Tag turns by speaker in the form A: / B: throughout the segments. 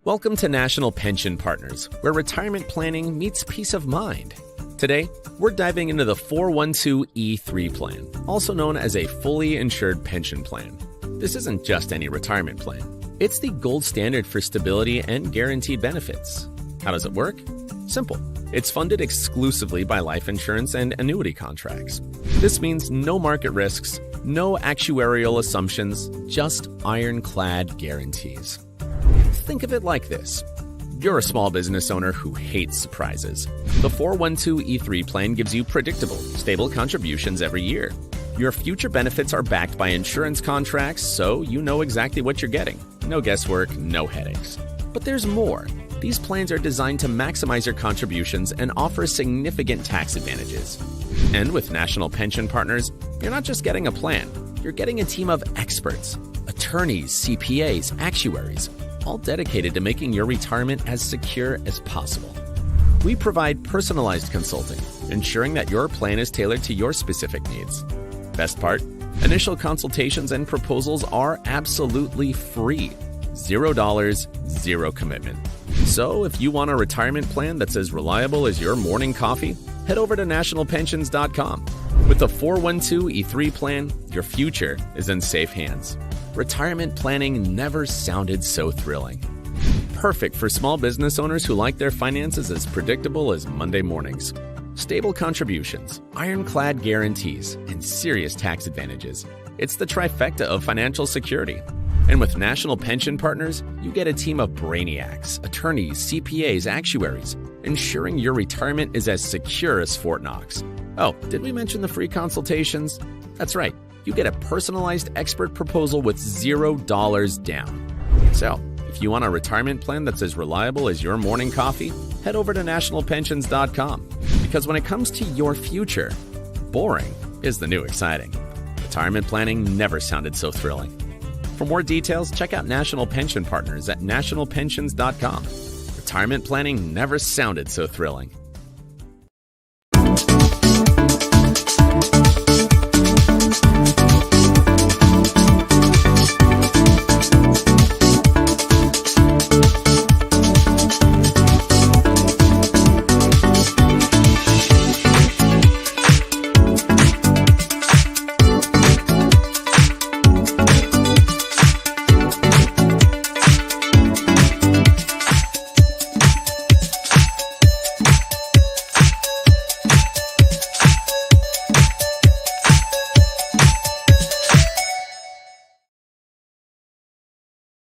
A: Welcome to National Pension Partners, where retirement planning meets peace of mind. Today, we're diving into the 412(e)(3 plan, also known as a fully insured pension plan. This isn't just any retirement plan. It's the gold standard for stability and guaranteed benefits. How does it work? Simple. It's funded exclusively by life insurance and annuity contracts. This means no market risks, no actuarial assumptions, just ironclad guarantees. Think of it like this. You're a small business owner who hates surprises. The 412(e)(3 plan gives you predictable, stable contributions every year. Your future benefits are backed by insurance contracts, so you know exactly what you're getting. No guesswork, no headaches. But there's more. These plans are designed to maximize your contributions and offer significant tax advantages. And with National Pension Partners, you're not just getting a plan, you're getting a team of experts, attorneys, CPAs, actuaries, all dedicated to making your retirement as secure as possible. We provide personalized consulting, ensuring that your plan is tailored to your specific needs. Best part, initial consultations and proposals are absolutely free. $0, zero commitment. So if you want a retirement plan that's as reliable as your morning coffee, head over to nationalpensions.com. With the 412(e)(3 plan, your future is in safe hands. Retirement planning never sounded so thrilling. Perfect for small business owners who like their finances as predictable as Monday mornings. Stable contributions, ironclad guarantees, and serious tax advantages. It's the trifecta of financial security. And with National Pension Partners, you get a team of brainiacs, attorneys, CPAs, actuaries, ensuring your retirement is as secure as Fort Knox. Oh, did we mention the free consultations? That's right. You get a personalized expert proposal with $0 down. So, if you want a retirement plan that's as reliable as your morning coffee, head over to nationalpensions.com. Because when it comes to your future, boring is the new exciting. Retirement planning never sounded so thrilling. For more details, check out National Pension Partners at nationalpensions.com. Retirement planning never sounded so thrilling.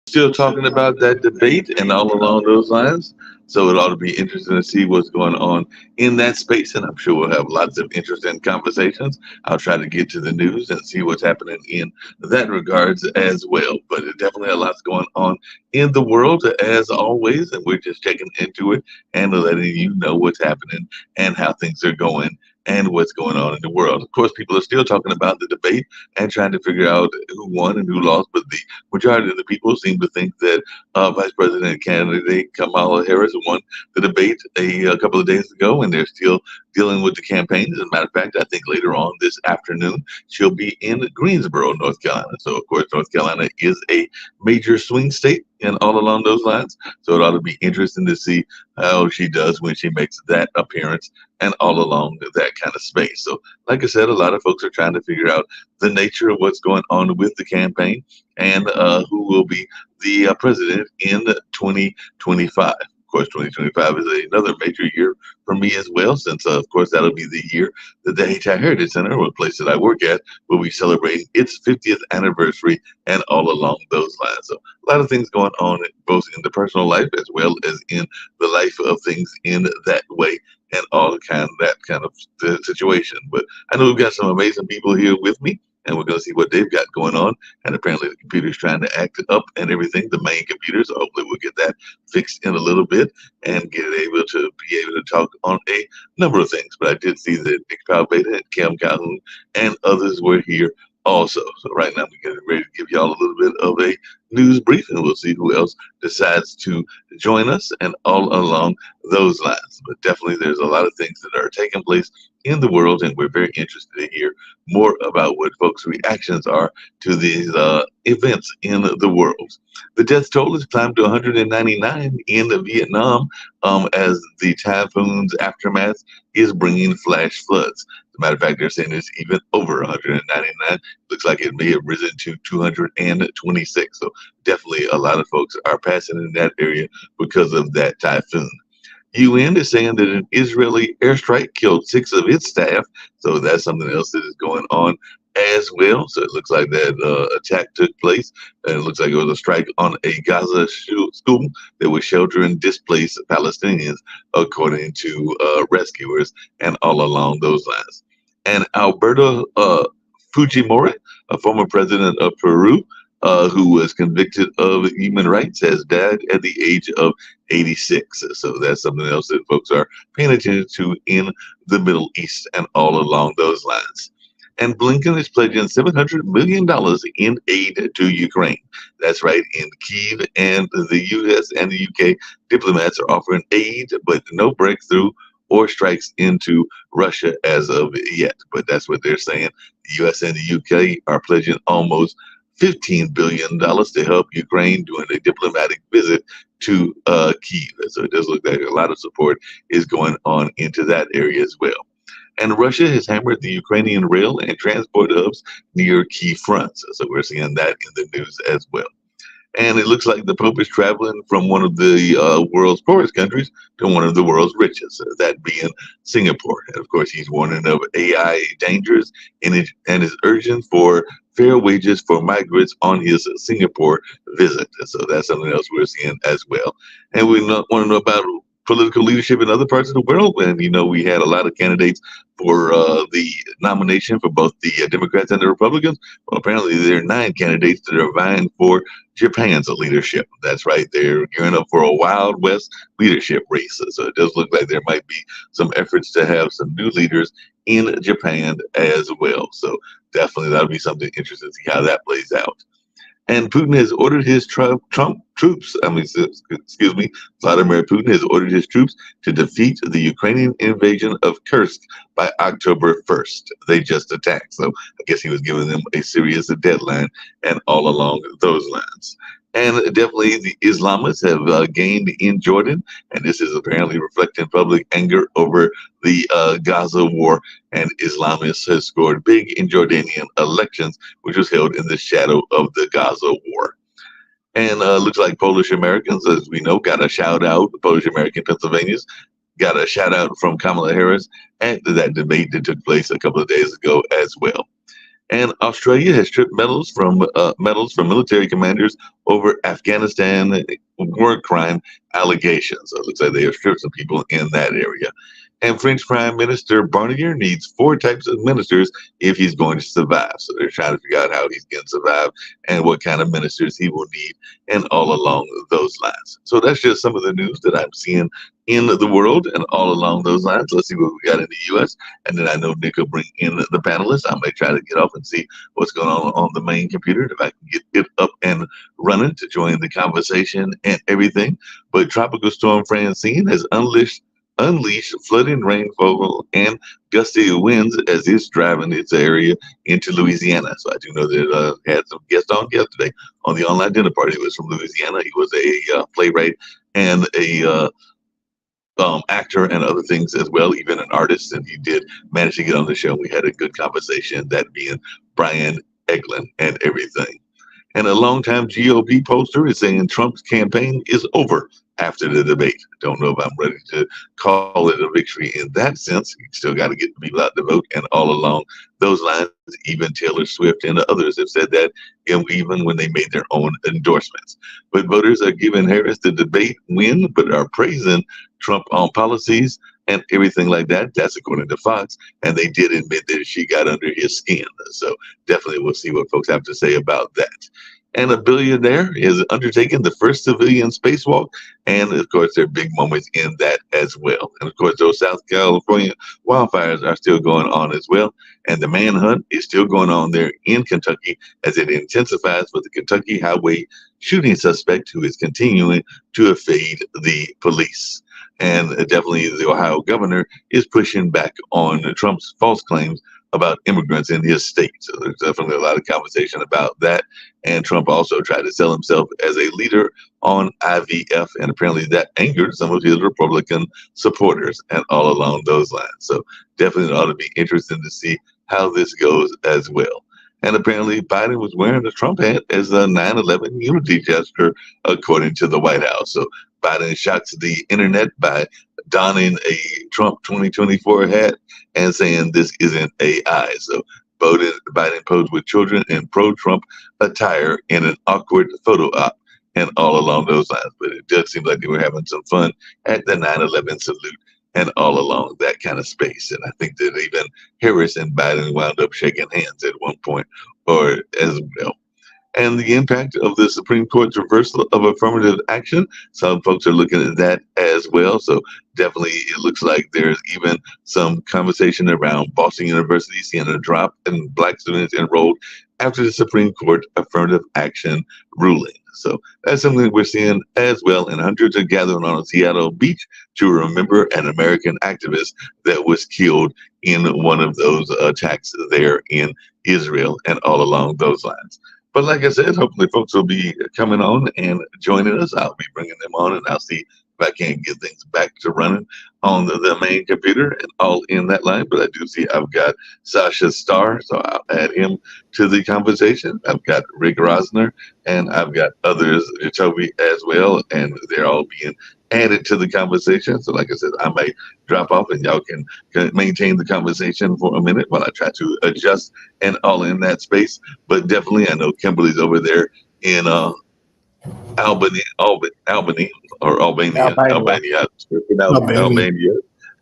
B: Still talking about that debate and all along those lines. So it ought to be interesting to see what's going on in that space. And I'm sure we'll have lots of interesting conversations. I'll try to get to the news and see what's happening in that regards as well. But definitely a lot's going on in the world as always. And we're just checking into it and letting you know what's happening and how things are going and what's going on in the world. Of course, people are still talking about the debate and trying to figure out who won and who lost, but the majority of the people seem to think that Vice President candidate Kamala Harris won the debate a couple of days ago, and they're still dealing with the campaigns. As a matter of fact, I think later on this afternoon, she'll be in Greensboro, North Carolina. So, of course, North Carolina is a major swing state and all along those lines. So it ought to be interesting to see how she does when she makes that appearance and all along that kind of space. So, like I said, a lot of folks are trying to figure out the nature of what's going on with the campaign and who will be the president in 2025. Of course, 2025 is another major year for me as well, since, of course, that'll be the year that the Hayti Heritage Center, or the place that I work at, will be celebrating its 50th anniversary and all along those lines. So a lot of things going on, both in the personal life as well as in the life of things in that way and all that kind of situation. But I know we've got some amazing people here with me, and we're going to see what they've got going on. And apparently the computer's trying to act up and everything, the main computer. So hopefully we'll get that fixed in a little bit and be able to talk on a number of things. But I did see that Nick Powell-Beta and Cam Calhoun and others were here also. So right now we're getting ready to give y'all a little bit of a news briefing. We'll see who else decides to join us and all along those lines. But definitely there's a lot of things that are taking place in the world, and we're very interested to hear more about what folks' reactions are to these events in the world. The death toll has climbed to 199 in Vietnam as the typhoon's aftermath is bringing flash floods. As a matter of fact, they're saying it's even over 199. Looks like it may have risen to 226. So definitely a lot of folks are passing in that area because of that typhoon. UN is saying that an Israeli airstrike killed 6 of its staff. So that's something else that is going on as well. So it looks like that attack took place. And it looks like it was a strike on a Gaza school that was sheltering displaced Palestinians, according to rescuers, and all along those lines. And Alberto Fujimori, a former president of Peru, who was convicted of human rights, has died at the age of 86. So that's something else that folks are paying attention to in the Middle East and all along those lines. And Blinken is pledging $700 million in aid to Ukraine. That's right, in Kyiv, and the U.S. and the U.K. diplomats are offering aid, but no breakthrough or strikes into Russia as of yet. But that's what they're saying. The U.S. and the U.K. are pledging almost $15 billion to help Ukraine during a diplomatic visit to Kyiv. So it does look like a lot of support is going on into that area as well. And Russia has hammered the Ukrainian rail and transport hubs near key fronts. So we're seeing that in the news as well. And it looks like the Pope is traveling from one of the world's poorest countries to one of the world's richest, that being Singapore. And of course, he's warning of AI dangers and is urging for fair wages for migrants on his Singapore visit. So that's something else we're seeing as well. And we want to know about political leadership in other parts of the world. And, we had a lot of candidates for the nomination for both the Democrats and the Republicans. Well, apparently there are 9 candidates that are vying for Japan's leadership. That's right. They're gearing up for a Wild West leadership race. So it does look like there might be some efforts to have some new leaders in Japan as well. So definitely that'll be something interesting to see how that plays out. And Putin has ordered his Vladimir Putin has ordered his troops to defeat the Ukrainian invasion of Kursk by October 1st. They just attacked. So I guess he was giving them a serious deadline and all along those lines. And definitely the Islamists have gained in Jordan, and this is apparently reflecting public anger over the Gaza war. And Islamists has scored big in Jordanian elections, which was held in the shadow of the Gaza war. And looks like Polish Americans, as we know, got a shout out. The Polish American Pennsylvanians got a shout out from Kamala Harris after that debate that took place a couple of days ago as well. And Australia has stripped medals from military commanders over Afghanistan war crime allegations. So it looks like they have stripped some people in that area. And French Prime Minister Barnier needs 4 types of ministers if he's going to survive. So they're trying to figure out how he's going to survive and what kind of ministers he will need and all along those lines. So that's just some of the news that I'm seeing in the world and all along those lines. Let's see what we got in the U.S. And then I know Nick will bring in the panelists. I may try to get off and see what's going on the main computer, if I can get it up and running to join the conversation and everything. But Tropical Storm Francine has unleashed flooding rainfall and gusty winds as it's driving its area into Louisiana. So I do know that had some guests on yesterday on the online dinner party. He was from Louisiana. He was a playwright and a actor and other things as well, even an artist. And he did manage to get on the show. We had a good conversation, that being Brian Eglin and everything. And a longtime GOP pollster is saying Trump's campaign is over after the debate. Don't know if I'm ready to call it a victory in that sense. You still got to get the people out to vote, and all along those lines, even Taylor Swift and others have said that, even when they made their own endorsements. But voters are giving Harris the debate win, but are praising Trump on policies and everything like that. That's according to Fox, and they did admit that she got under his skin. So definitely we'll see what folks have to say about that. and a billionaire is undertaking the first civilian spacewalk. And of course, there are big moments in that as well. And of course, those South California wildfires are still going on as well. And the manhunt is still going on there in Kentucky as it intensifies with the Kentucky highway shooting suspect who is continuing to evade the police. And definitely the Ohio governor is pushing back on Trump's false claims about immigrants in his state. So there's definitely a lot of conversation about that. And Trump also tried to sell himself as a leader on IVF, and apparently that angered some of his Republican supporters and all along those lines. So definitely ought to be interesting to see how this goes as well. And apparently Biden was wearing a Trump hat as a 9/11 unity gesture, according to the White House. So Biden shocks the internet by donning a Trump 2024 hat and saying this isn't AI. So Biden posed with children in pro-Trump attire in an awkward photo op and all along those lines. But it does seem like they were having some fun at the 9/11 salute and all along that kind of space. And I think that even Harris and Biden wound up shaking hands at one point or as well. And the impact of the Supreme Court's reversal of affirmative action, some folks are looking at that as well. So definitely it looks like there's even some conversation around Boston University seeing a drop in Black students enrolled after the Supreme Court affirmative action ruling. So that's something that we're seeing as well. And hundreds are gathering on a Seattle beach to remember an American activist that was killed in one of those attacks there in Israel and all along those lines. But like I said, hopefully folks will be coming on and joining us. I'll be bringing them on, and I'll see if I can get things back to running on the main computer and all in that line. But I do see I've got Sasha Starr, so I'll add him to the conversation. I've got Rick Rosner, and I've got others, Toby as well, and they're all being added to the conversation. So like I said, I might drop off and y'all can maintain the conversation for a minute while I try to adjust and all in that space. But definitely, I know Kimberly's over there in Albania,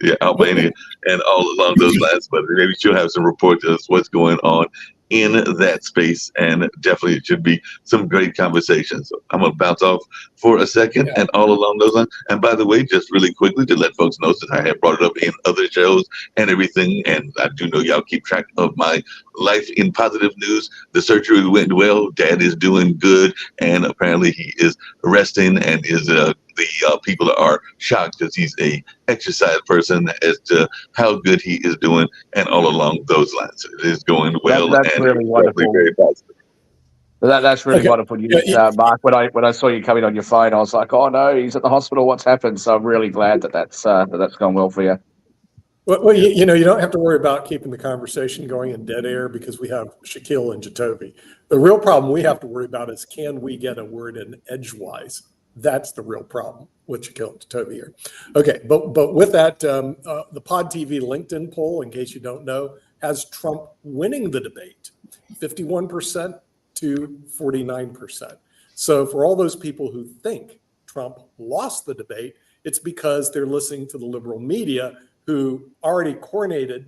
B: yeah, Albania, and all along those lines. But maybe she'll have some report to us what's going on in that space, and definitely it should be some great conversations. So I'm gonna bounce off for a second and all along those lines. And by the way, just really quickly to let folks know, since I have brought it up in other shows and everything, and I do know y'all keep track of my life in positive news. The surgery went well. Dad is doing good, and apparently he is resting, and is the people are shocked because he's a exercise person as to how good he is doing and all along those lines. It is going well.
C: That's
B: and
C: really wonderful.
B: very positive.
C: That's really wonderful news, Mark. When I saw you coming on your phone, I was like, "Oh no, he's at the hospital. What's happened?" So I'm really glad that's gone well for you.
D: Well, you know, you don't have to worry about keeping the conversation going in dead air because we have Shaquille and Jatobi. The real problem we have to worry about is, can we get a word in edgewise? That's the real problem with Shaquille and Jatobi here. Okay, but with that, the Pod TV LinkedIn poll, in case you don't know, has Trump winning the debate, 51% to 49%. So for all those people who think Trump lost the debate, it's because they're listening to the liberal media, who already coronated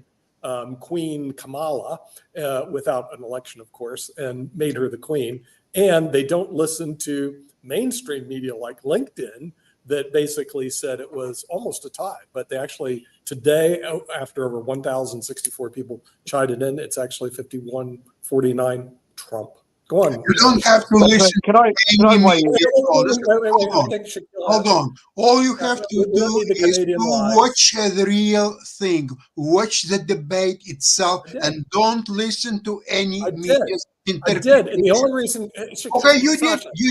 D: Queen Kamala without an election, of course, and made her the queen. And they don't listen to mainstream media like LinkedIn that basically said it was almost a tie. But they actually, today, after over 1,064 people chimed in, it's actually 51-49 Trump. Go on.
E: You don't have to listen.
C: Can I wait?
E: Hold on. All you have to do is to watch the real thing. Watch the debate itself and don't listen to any media's interpretation.
D: I did. And the only reason...
E: Okay, you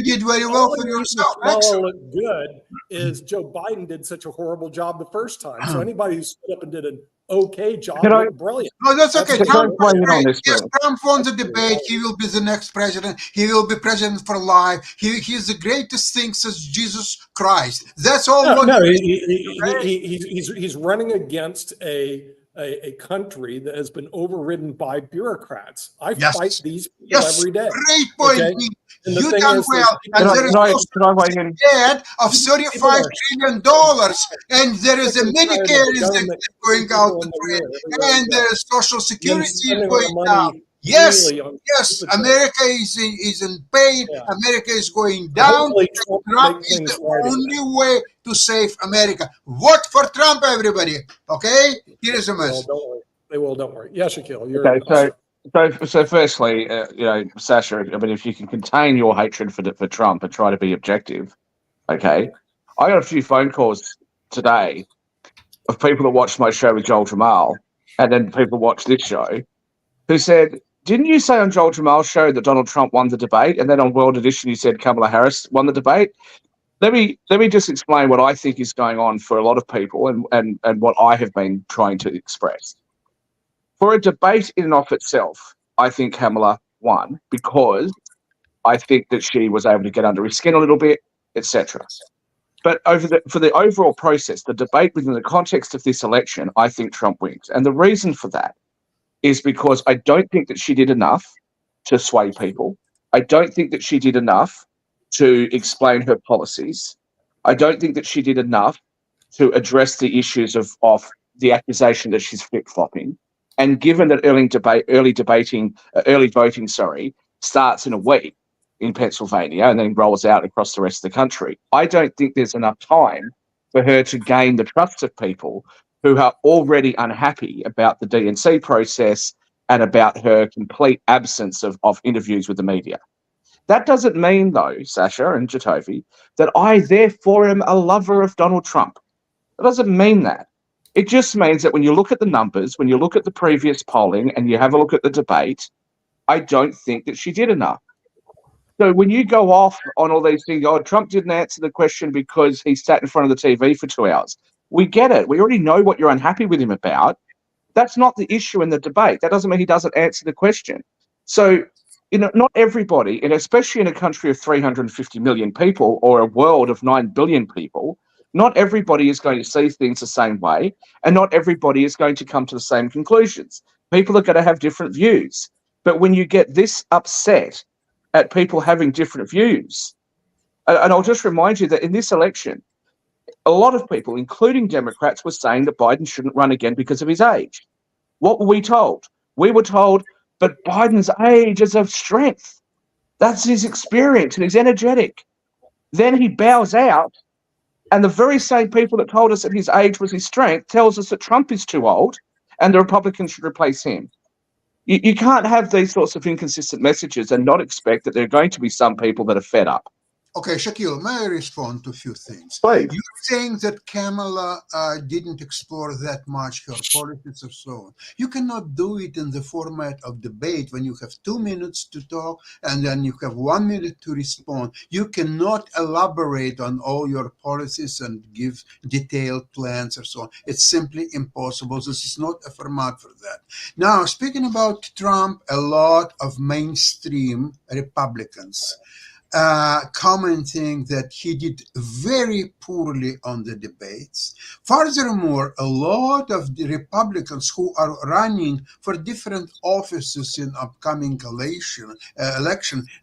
E: did very well for yourself.
D: Excellent. Look good is Joe Biden did such a horrible job the first time. So anybody who stood up and did an okay job, brilliant.
E: No, that's okay. Trump won the debate.
D: Right.
E: He will be the next president. He will be president for life. He's the greatest thing since Jesus Christ. That's all.
D: He's running against a country that has been overridden by bureaucrats. I fight these people every day.
E: Great point.
D: Okay?
E: You done well. And there is a debt of $35 trillion, and there is a Medicare is going out the drain, and the Social Security is going down. Yes,
D: really on
E: yes, America is in pain.
D: Yeah.
E: America is going down.
D: Hopefully Trump
E: Trump
D: make
E: is
D: things
E: the
D: right again.
E: only way to save America. Vote for Trump, everybody. Okay? Here is a
D: Well,
E: message.
D: don't worry. They will, don't worry. Yeah, Shaquille, you're
C: Okay, so firstly, Sasha, I mean, if you can contain your hatred for Trump and try to be objective, okay. I got a few phone calls today of people that watched my show with Joel Jamal, and then people watched this show, who said, "Didn't you say on Joel Jamal's show that Donald Trump won the debate, and then on World Edition you said Kamala Harris won the debate?" Let me just explain what I think is going on for a lot of people, and what I have been trying to express. For a debate in and of itself, I think Kamala won because I think that she was able to get under his skin a little bit, etc. But for the overall process, the debate within the context of this election, I think Trump wins. And the reason for that is because I don't think that she did enough to sway people. I don't think that she did enough to explain her policies. I don't think that she did enough to address the issues of the accusation that she's flip-flopping. And given that early voting starts in a week in Pennsylvania and then rolls out across the rest of the country, I don't think there's enough time for her to gain the trust of people who are already unhappy about the DNC process and about her complete absence of interviews with the media. That doesn't mean, though, Sasha and Jatovi, that I therefore am a lover of Donald Trump. It doesn't mean that. It just means that when you look at the numbers, when you look at the previous polling and you have a look at the debate, I don't think that she did enough. So when you go off on all these things, oh, Trump didn't answer the question because he sat in front of the TV for 2 hours. We get it. We already know what you're unhappy with him about. That's not the issue in the debate. That doesn't mean he doesn't answer the question. So, not everybody, and especially in a country of 350 million people or a world of 9 billion people, not everybody is going to see things the same way, and not everybody is going to come to the same conclusions. People are going to have different views. But when you get this upset at people having different views, and I'll just remind you that in this election, a lot of people, including Democrats, were saying that Biden shouldn't run again because of his age. What were we told? We were told, but Biden's age is of strength. That's his experience and he's energetic. Then he bows out, and the very same people that told us that his age was his strength tells us that Trump is too old and the Republicans should replace him. You can't have these sorts of inconsistent messages and not expect that there are going to be some people that are fed up.
E: Okay, Shaquille, may I respond to a few things?
C: Please.
E: You're saying that Kamala didn't explore that much her politics or so on. You cannot do it in the format of debate when you have 2 minutes to talk and then you have 1 minute to respond. You cannot elaborate on all your policies and give detailed plans or so on. It's simply impossible. This is not a format for that. Now, speaking about Trump, a lot of mainstream Republicans commenting that he did very poorly on the debates. Furthermore, a lot of the Republicans who are running for different offices in upcoming election,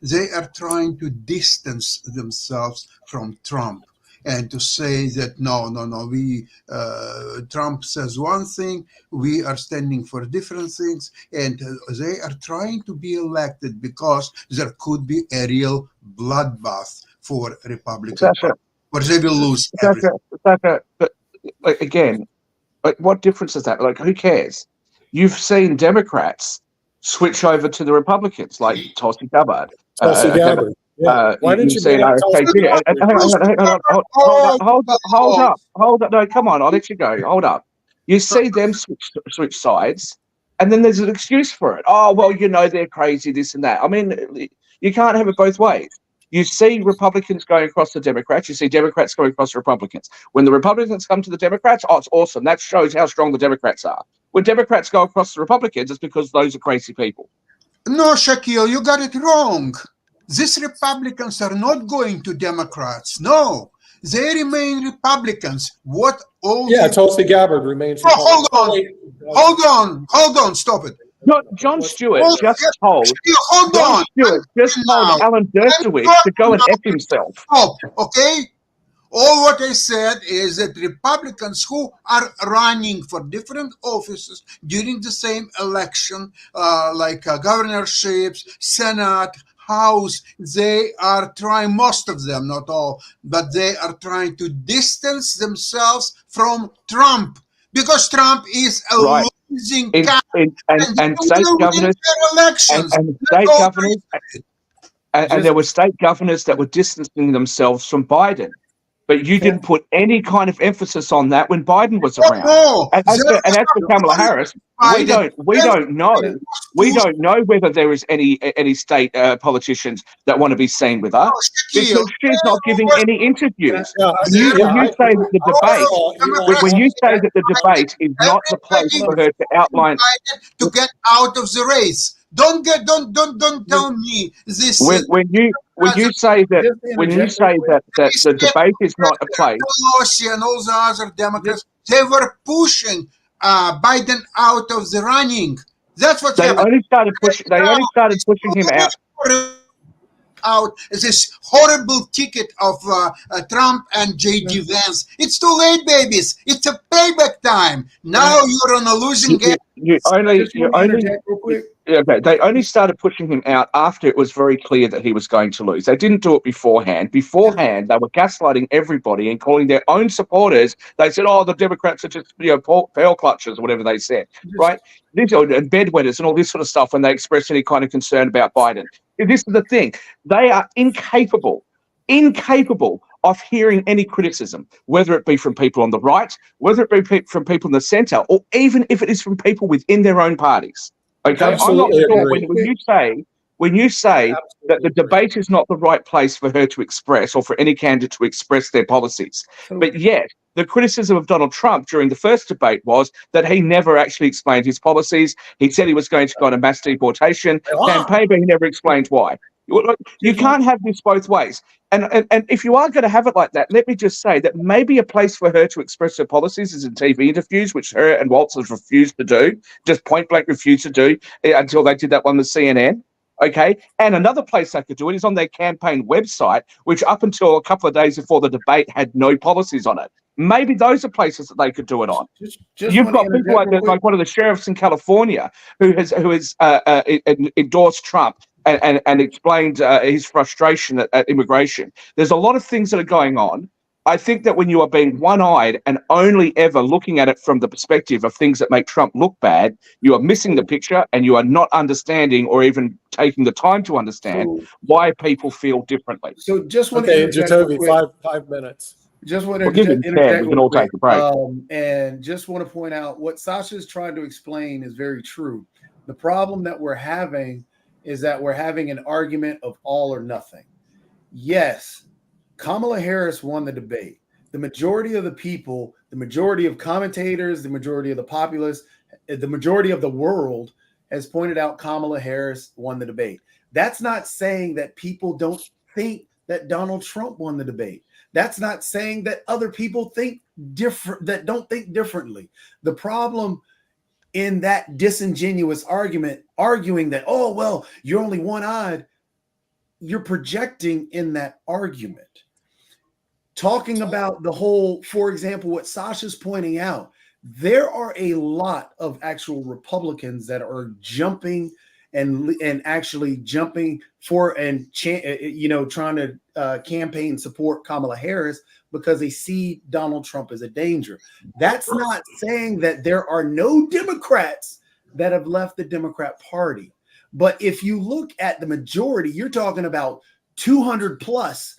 E: they are trying to distance themselves from Trump and to say that no, Trump says one thing, we are standing for different things, and they are trying to be elected because there could be a real bloodbath for Republican Party, or they will lose everything.
C: But again, what difference is that? Who cares? You've seen Democrats switch over to the Republicans, like Tulsi Gabbard.
D: Tulsi Gabbard. Yeah. Why didn't you say
C: hang on, hold up. No, come on, I'll let you go. Hold up. You see them switch sides, and then there's an excuse for it. Oh, well, they're crazy, this and that. I mean, you can't have it both ways. You see Republicans going across the Democrats. You see Democrats going across the Republicans. When the Republicans come to the Democrats, oh, it's awesome. That shows how strong the Democrats are. When Democrats go across the Republicans, it's because those are crazy people.
E: No, Shaquille, you got it wrong. These Republicans are not going to Democrats. No, they remain Republicans.
D: Tulsi Gabbard remains.
E: Oh, hold on, stop it.
C: No, Jon Stewart just told
E: Alan Dershowitz
C: to go and F himself.
E: Stop, okay? All what I said is that Republicans who are running for different offices during the same election, like governorships, Senate, House, they are trying, most of them, not all, but they are trying to distance themselves from Trump because Trump is a
C: Right.
E: losing
C: In,
E: candidate
C: and
E: he
C: state
E: will win
C: governors
E: their elections.
C: and
E: That's
C: state
E: all
C: governors and there were state governors that were distancing themselves from Biden. But you didn't put any kind of emphasis on that when Biden was
E: Oh,
C: around.
E: no,
C: And as
E: there
C: for
E: are
C: Kamala Harris, we
E: Biden.
C: don't know.
E: Everybody
C: We
E: was
C: don't know whether there is any state politicians that want to be seen with her
E: pushed Shaquille.
C: because she's not giving any interviews.
D: Yeah,
C: When you say that the debate,
D: Elon,
C: when you say that the debate is not the place for her to outline.
E: Biden to get out of the race. Don't tell me this.
C: When you say that that the debate is not a place.
E: Pelosi and all the other Democrats, they were pushing Biden out of the running. That's what
C: They
E: happened.
C: only started pushing him
E: out this horrible ticket of Trump and J.D. Vance. It's too late, babies. It's a payback time. Now you're on a losing game.
C: They only started pushing him out after it was very clear that he was going to lose. They didn't do it beforehand. Beforehand, they were gaslighting everybody and calling their own supporters. They said, "Oh, the Democrats are just pearl clutchers," or whatever they said, right? These are and bedwetters and all this sort of stuff when they express any kind of concern about Biden. This is the thing: they are incapable of hearing any criticism, whether it be from people on the right, whether it be from people in the centre, or even if it is from people within their own parties. Okay,
D: Absolutely
C: I'm not sure
D: agree.
C: when you say that the debate is not the right place for her to express or for any candidate to express their policies, but yet the criticism of Donald Trump during the first debate was that he never actually explained his policies. He said he was going to go on a mass deportation campaign, but he never explained why. You can't have this both ways. And if you are going to have it like that, let me just say that maybe a place for her to express her policies is in TV interviews, which her and Waltz has refused to do, just point blank refused to do until they did that one with CNN. Okay. And another place they could do it is on their campaign website, which up until a couple of days before the debate had no policies on it. Maybe those are places that they could do it on. You've got people like one of the sheriffs in California who has endorsed Trump and explained his frustration at immigration. There's a lot of things that are going on. I think that when you are being one-eyed and only ever looking at it from the perspective of things that make Trump look bad, you are missing the picture and you are not understanding or even taking the time to understand why people feel differently.
F: So just want
D: Okay, Jacoby, 5 minutes.
F: Just want to
C: We'll give him 10. We can all take a break.
F: And just want to point out what Sasha's trying to explain is very true. The problem that we're having is that we're having an argument of all or nothing. Yes, Kamala Harris won the debate. The majority of the people, the majority of commentators, the majority of the populace, the majority of the world has pointed out Kamala Harris won the debate. That's not saying that people don't think that Donald Trump won the debate. That's not saying that other people think different, that don't think differently. The problem in that disingenuous argument, arguing that, oh, well, you're only one-eyed, you're projecting in that argument. Talking about the whole, for example, what Sasha's pointing out, there are a lot of actual Republicans that are jumping and actually jumping for and trying to campaign support Kamala Harris because they see Donald Trump as a danger. That's not saying that there are no Democrats that have left the Democrat Party. But if you look at the majority, you're talking about 200 plus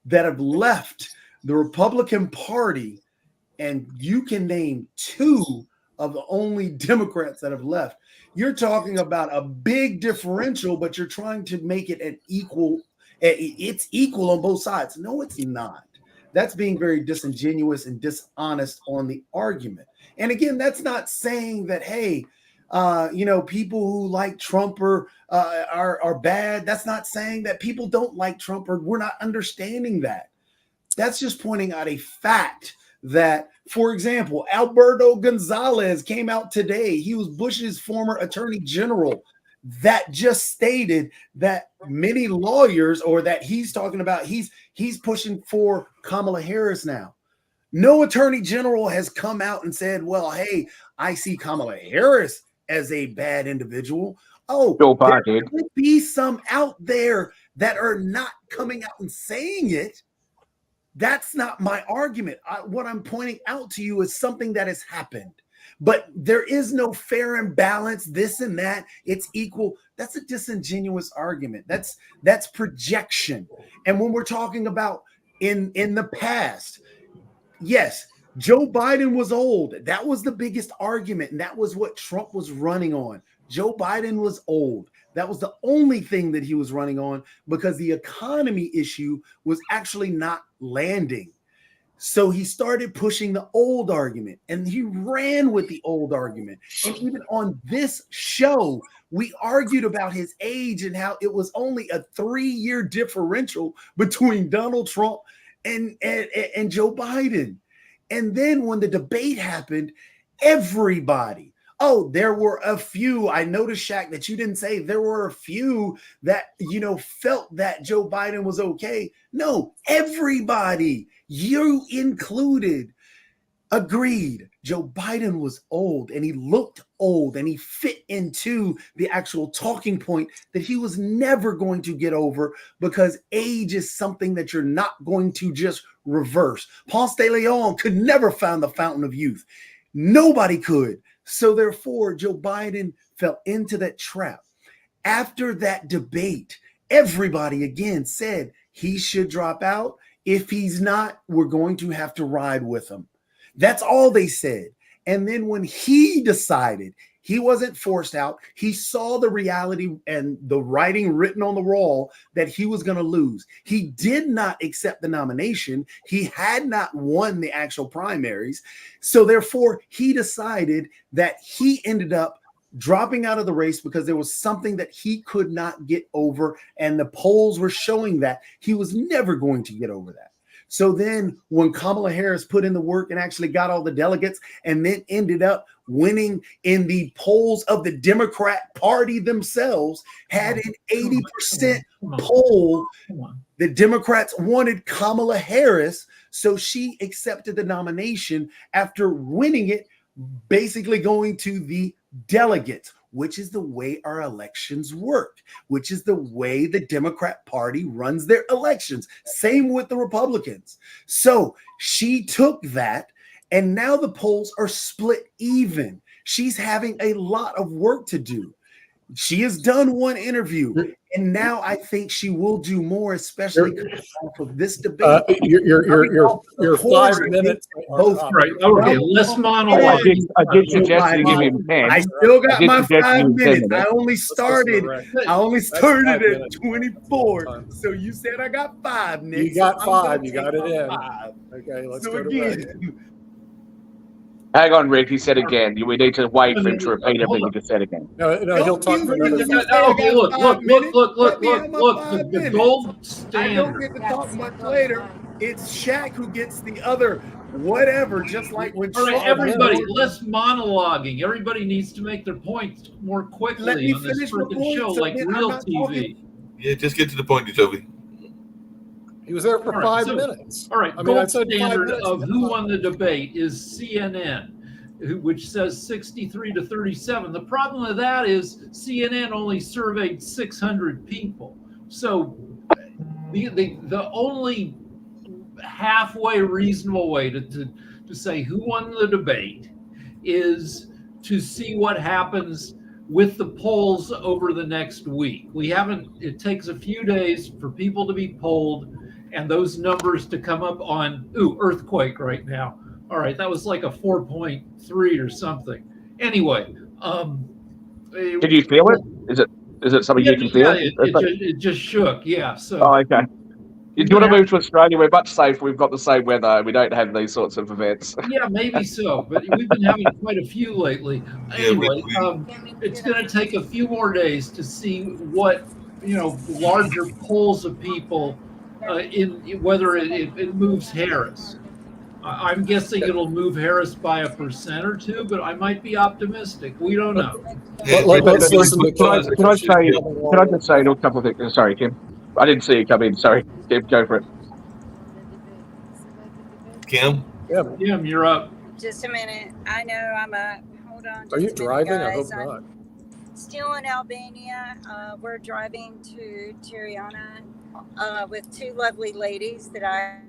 F: that have left the Republican Party, and you can name 2 of the only Democrats that have left. You're talking about a big differential, but you're trying to make it an equal. It's equal on both sides. No, it's not. That's being very disingenuous and dishonest on the argument. And again, that's not saying that, hey, people who like Trump are bad. That's not saying that people don't like Trump or we're not understanding that. That's just pointing out a fact that, for example, Alberto Gonzalez came out today. He was Bush's former attorney general. that just stated that many lawyers, or that he's talking about, he's pushing for Kamala Harris now. No attorney general has come out and said, well, hey, I see Kamala Harris as a bad individual. Oh, there could be some out there that are not coming out and saying it. That's not my argument. What I'm pointing out to you is something that has happened. But there is no fair and balance, this and that. It's equal. That's a disingenuous argument. That's projection. And when we're talking about in the past, yes, Joe Biden was old. That was the biggest argument, and that was what Trump was running on. Joe Biden was old. That was the only thing that he was running on, because the economy issue was actually not landing. So he started pushing the old argument, and he ran with the old argument. And even on this show, we argued about his age and how it was only a 3-year differential between Donald Trump and Joe Biden. And then when the debate happened, everybody, there were a few. I noticed, Shaq, that you didn't say there were a few that, felt that Joe Biden was okay. No, everybody, you included, agreed Joe Biden was old, and he looked old, and he fit into the actual talking point that he was never going to get over, because age is something that you're not going to just reverse. Ponce de Leon could never find the fountain of youth. Nobody could. So therefore, Joe Biden fell into that trap. After that debate, everybody again said he should drop out. If he's not, we're going to have to ride with him. That's all they said. And then when he decided, he wasn't forced out, he saw the reality and the writing written on the wall that he was going to lose. He did not accept the nomination. He had not won the actual primaries. So therefore, he decided that he ended up dropping out of the race because there was something that he could not get over. And the polls were showing that he was never going to get over that. So then when Kamala Harris put in the work and actually got all the delegates, and then ended up winning in the polls of the Democrat Party themselves, had an 80% poll, the Democrats wanted Kamala Harris. So she accepted the nomination after winning it, basically going to the delegates, which is the way our elections work, which is the way the Democrat Party runs their elections. Same with the Republicans. So she took that, and now the polls are split even. She's having a lot of work to do. She has done one interview, and now I think she will do more, especially off of this debate.
D: You're 5 minutes.
G: Both right. Okay, let's monologue.
C: I did suggest you give him 10.
F: I still got my 5 minutes. I only started at 24. So you said I got 5, Nick.
D: You got 5. You got it in. Okay, let's go to Rick.
C: Hang on, Rick. He said again. We need to wait for him to repeat everything he just said again.
D: No, he'll talk for another.
G: Okay, look. The gold standard.
F: I don't get to talk much later. It's Shaq who gets the other whatever, just like when
G: all right, everybody, less monologuing. Everybody needs to make their points more quickly on this freaking show, like real TV.
B: Yeah, just get to the point, Toby.
D: He was there for 5 minutes.
G: All right, gold standard of who won the debate is CNN, which says 63 to 37. The problem with that is CNN only surveyed 600 people. So the only halfway reasonable way to say who won the debate is to see what happens with the polls over the next week. It takes a few days for people to be polled and those numbers to come up on, earthquake right now. All right, that was like a 4.3 or something. Anyway.
C: Did you feel it? Is it something you can feel?
G: It just shook, yeah. So.
C: Oh, okay. Do you want to move to Australia? We're much safer. We've got the same weather. We don't have these sorts of events.
G: Yeah, maybe so. But we've been having quite a few lately. Anyway, it's going to take a few more days to see what, larger polls of people in whether it moves Harris. I'm guessing it'll move Harris by 1% or 2, but I might be optimistic. We don't know.
D: Let's listen to
C: Can I
D: Kim.
C: just say a couple of things? Sorry, Kim. I didn't see you come in. Sorry, Kim, go for it.
B: Kim?
D: Yeah.
G: Jim, you're up.
H: Just a minute. I know I'm up. Hold on.
D: Are you
H: just a minute,
D: driving? I hope
H: guys. I'm
D: not.
H: still in Albania. We're driving to Tirana with two lovely ladies that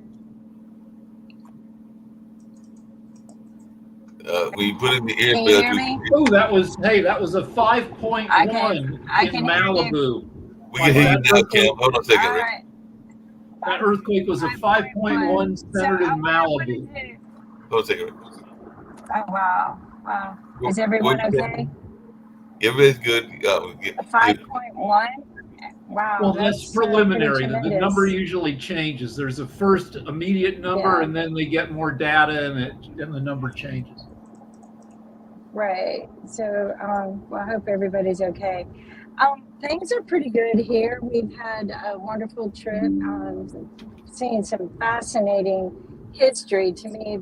B: When you put in the
H: Can you
B: airbag,
H: hear me?
G: Oh, that was a 5.1
H: I
G: in
H: can hear you.
G: Malibu.
B: we can hear you now, Kim. Hold on a
H: All
B: second, Rick.
H: right.
G: That earthquake was a 5.1 centered in Malibu.
B: Hold on a second, Rick.
H: Oh, wow. Wow. Is everyone okay?
B: Everybody's good.
H: A 5.1? Wow.
G: Well, that's
H: pretty
G: preliminary. The
H: tremendous.
G: number usually changes. There's a first immediate number,
H: Yeah.
G: and then they get more data, and the number changes.
H: Right. So, well, I hope everybody's okay. Things are pretty good here. We've had a wonderful trip, seeing some fascinating history, to me,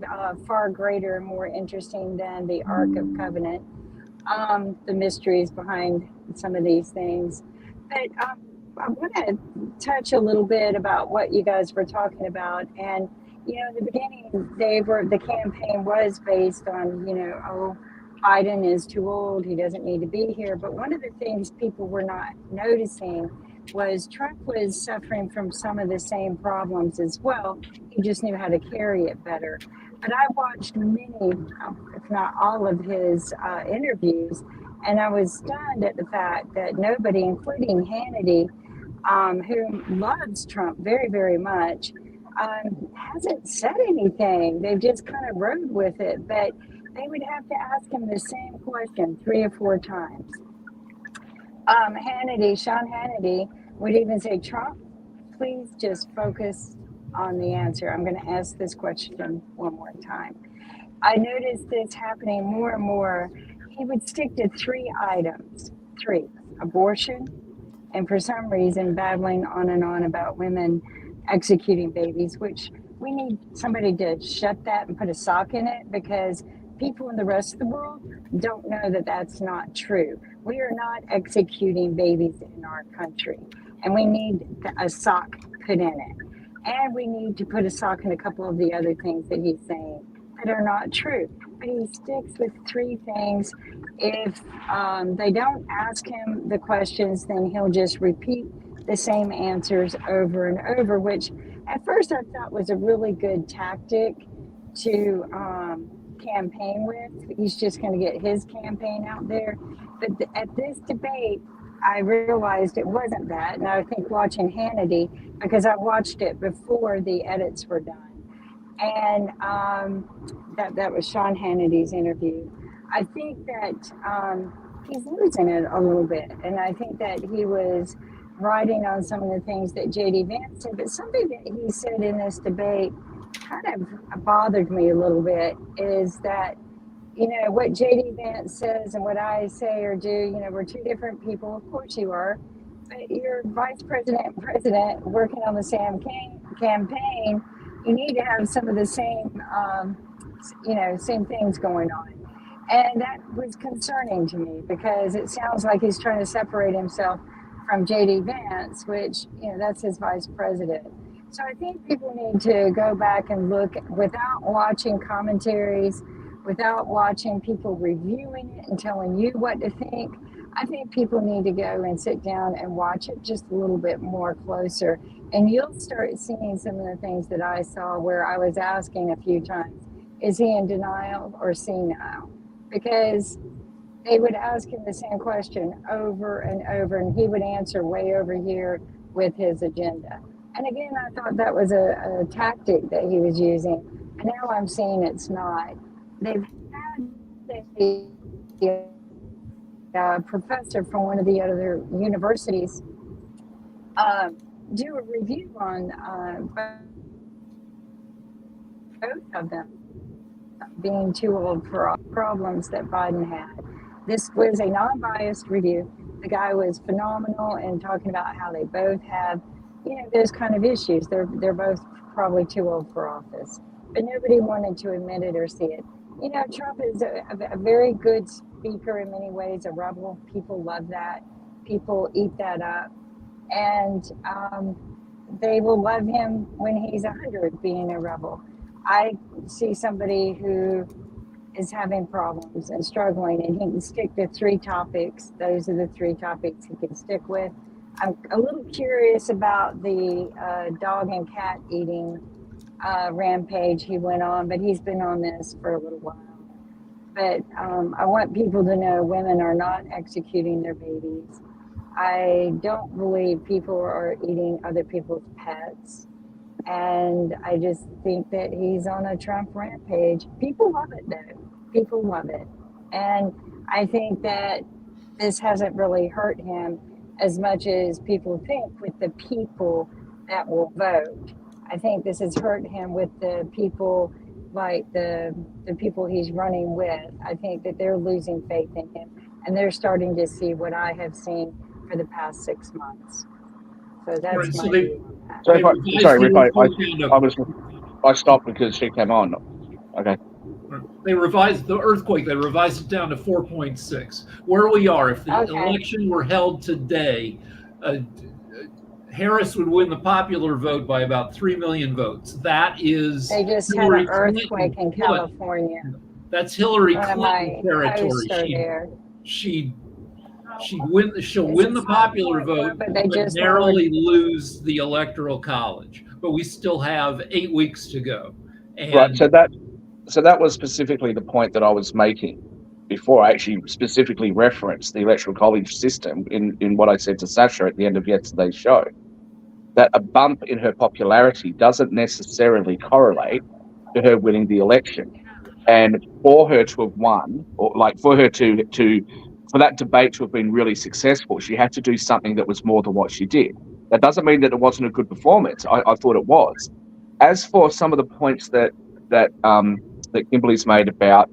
H: far greater and more interesting than the Ark of Covenant, the mysteries behind some of these things. But I want to touch a little bit about what you guys were talking about. And, in the beginning, the campaign was based on, Biden is too old, he doesn't need to be here. But one of the things people were not noticing was Trump was suffering from some of the same problems as well. He just knew how to carry it better. But I watched many, if not all of his interviews, and I was stunned at the fact that nobody, including Hannity, who loves Trump very, very much, hasn't said anything. They've just kind of rode with it. But they would have to ask him the same question 3 or 4 times. Sean Hannity would even say, Trump, please just focus on the answer. I'm going to ask this question one more time. I noticed this happening more and more. He would stick to 3 items. 3, abortion, and for some reason babbling on and on about women executing babies, which we need somebody to shut that and put a sock in it, because people in the rest of the world don't know that that's not true. We are not executing babies in our country, and we need a sock put in it. And we need to put a sock in a couple of the other things that he's saying that are not true. But he sticks with 3 things. If they don't ask him the questions, then he'll just repeat the same answers over and over, which at first I thought was a really good tactic to campaign with. He's just going to get his campaign out there. But at this debate, I realized it wasn't that. And I think watching Hannity, because I watched it before the edits were done, and that was Sean Hannity's interview. I think that he's losing it a little bit. And I think that he was riding on some of the things that J.D. Vance said. But something that he said in this debate kind of bothered me a little bit, is that, what J.D. Vance says and what I say or do, we're 2 different people. Of course you are. But you're vice president and president working on the same campaign. You need to have some of the same, same things going on. And that was concerning to me, because it sounds like he's trying to separate himself from J.D. Vance, which, that's his vice president. So I think people need to go back and look without watching commentaries, without watching people reviewing it and telling you what to think. I think people need to go and sit down and watch it just a little bit more closer. And you'll start seeing some of the things that I saw, where I was asking a few times, is he in denial or senile? Because they would ask him the same question over and over, and he would answer way over here with his agenda. And again, I thought that was a tactic that he was using. And now I'm seeing it's not. They've had a professor from one of the other universities do a review on both of them being too old for all problems that Biden had. This was a non-biased review. The guy was phenomenal in talking about how they both have, those kind of issues. They're both probably too old for office. but nobody wanted to admit it or see it. You know, Trump is a very good speaker in many ways, a rebel. People love that. People eat that up. And they will love him when he's 100 being a rebel. I see somebody who is having problems and struggling, and he can stick to 3 topics. Those are the 3 topics he can stick with. I'm a little curious about the dog and cat eating rampage he went on, but he's been on this for a little while. But I want people to know women are not executing their babies. I don't believe people are eating other people's pets. And I just think that he's on a Trump rampage. People love it, though. People love it. And I think that this hasn't really hurt him as much as people think with the people that will vote. I think this has hurt him with the people, like the people he's running with. I think that they're losing faith in him, and they're starting to see what I have seen for the past 6 months. So that's
G: Right, so
H: my
G: they-
H: view on that.
C: So I stopped because she came on. Okay.
G: They revised the earthquake. They revised it down to 4.6. Where we are, if the
H: Okay.
G: election were held today, Harris would win the popular vote by about 3 million votes. That is
H: They just had
G: Hillary
H: an earthquake in
G: Clinton.
H: California.
G: That's Hillary
H: One of my
G: Clinton
H: hosts are
G: territory.
H: there.
G: She'll win the popular vote,
H: but
G: but
H: they just
G: narrowly lose the electoral college. But we still have 8 weeks to go. And
C: Right. So that was specifically the point that I was making before I actually specifically referenced the electoral college system in what I said to Sasha at the end of yesterday's show. That a bump in her popularity doesn't necessarily correlate to her winning the election. And for her to have won, or like for her for that debate to have been really successful, she had to do something that was more than what she did. That doesn't mean that it wasn't a good performance. I thought it was. As for some of the points that Kimberly's made about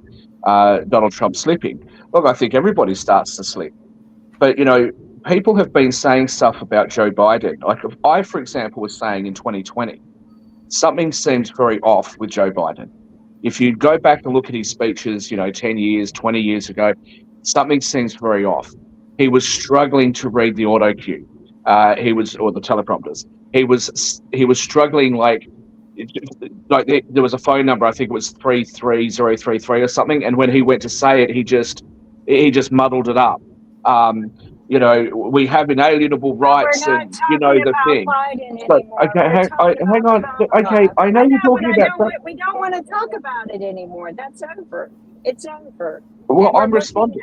C: Donald Trump slipping, look, I think everybody starts to slip. But, you know, people have been saying stuff about Joe Biden. Like I, for example, was saying in 2020, something seems very off with Joe Biden. If you go back and look at his speeches, 10 years, 20 years ago, something seems very off. He was struggling to read the auto cue. Or the teleprompters. He was struggling like there was a phone number, I think it was 33033 or something, and when he went to say it, he just muddled it up. We have inalienable rights, and the thing. But okay, hang on. Okay, I know you're talking about.
H: We don't want to talk about it anymore. That's over. It's over.
C: Well, I'm responding,